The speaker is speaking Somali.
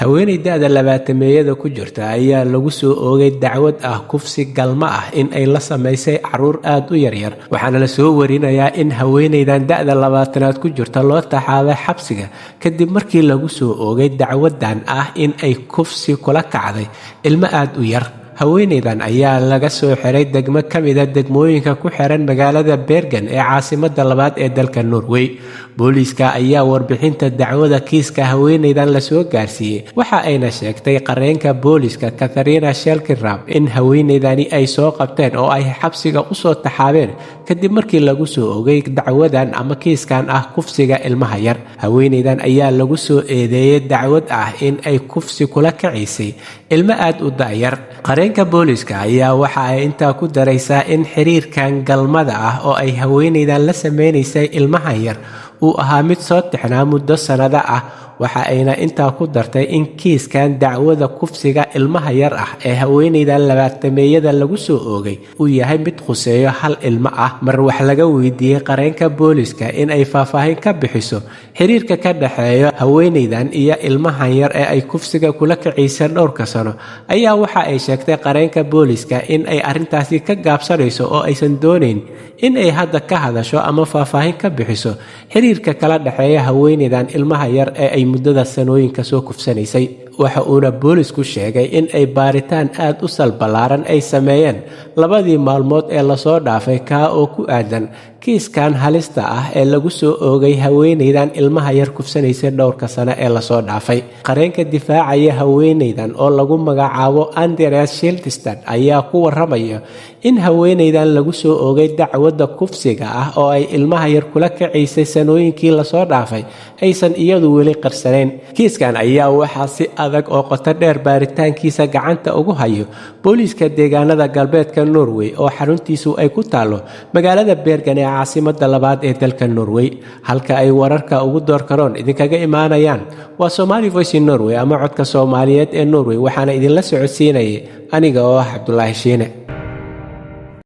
haweeney da'da 20 ku jirta ayaa lagu soo oogay dacwad ah kufsi galma ah in ay la sameysay caruur aad u yaryar waxaana la soo warinayaa in haweeneydan da'da 20 ku jirta loo taxaabay xabsiga kadib markii lagu soo oogay dacwadan ah in ay kufsi kula kacday ilmo aad u yar haweeneydan ayaa laga soo xiray degmo kamida degmooyinka ku xiran magaalada Bergen ee caasimadda labaad ee dalka Norway booliiska ayaa warbixinta dacwada kiiska haweeneydan la soo gaarsiiyay waxa ayna sheegtay qareenka booliiska Katharina Shelkerab in haweeneydani ay soo qabteen oo ay xabsiga u soo taxaabeen kadib markii lagu soo oogay dacwadan ama kiiskan ah kufsiga ilmaha yar haweeneydan ayaa lagu soo eedeeyay dacwad ah in ay kufsi kula kacisay ilmo aad u da'yar qareenka booliiska ayaa waxa ay intaa ku daraysaa in xiriirkan galmada ah oo ay haweeneydan la sameeysay ilmaha yar uu ahaa mid soo tixnaa muddo sanado ah waxa ayna intaa ku dartay in kiiskan dacwada kufsiga ilmaha yar ah ee haweeneydan 20 lagu soo oogay uu yahay mid khuseeyo hal ilmo ah mar wax laga weydiiyay qareenka booliiska in ay faahfaahin ka bixiso xiriirka ka dhaxeeya haweeneydan iyo ilmahan yar ee ay kufsiga kula kacisay dhowrka sano ayaa waxa ay sheegtay qareenka booliiska in ay arintaasi ka gaabsanayso oo aysan doonayn in ay hadda ka hadasho ama faahfaahin ka bixiso xiriirka kala dhaxeeya haweeneydan ilmaha yar ee ay muddada sanooyinka soo kufsanaysay waxa uuna boolisku sheegay in ay baaritaan aad u salbalaaran ay sameeyeen labadii maalmood ee la soo dhaafay ka oo ku aadan kiiskan halista ah ee lagu soo oogay haweeneydan ilmaha yar kufsanaysay dhowrka sano ee la soo dhaafay qareenka difaacaya haweeneydan oo lagu magacaabo Andreas Schiltestad ayaa ku waramaya in haweeneydan lagu soo oogay dacwada kufsiga ah oo ay ilmaha yar kula kacisay sanooyinkii la soo dhaafay aysan iyadu weli qarsaneen kiiskan ayaa waxa si adag oo qoto dheer baaritaankiisa gacanta ugu hayo booliiska deegaanada galbeedka Norway oo xaruntiisu ay ku taalo magaalada Bergen ee caasimadda labaad ee dalka Norway halka ay wararka ugu door karoon idinkaga imaanayaan waa Somali Voice in Norway ama codka Soomaaliyeed ee Norway waxaana idin la socodsiinayay aniga oo ah Cabdullaahi Shiine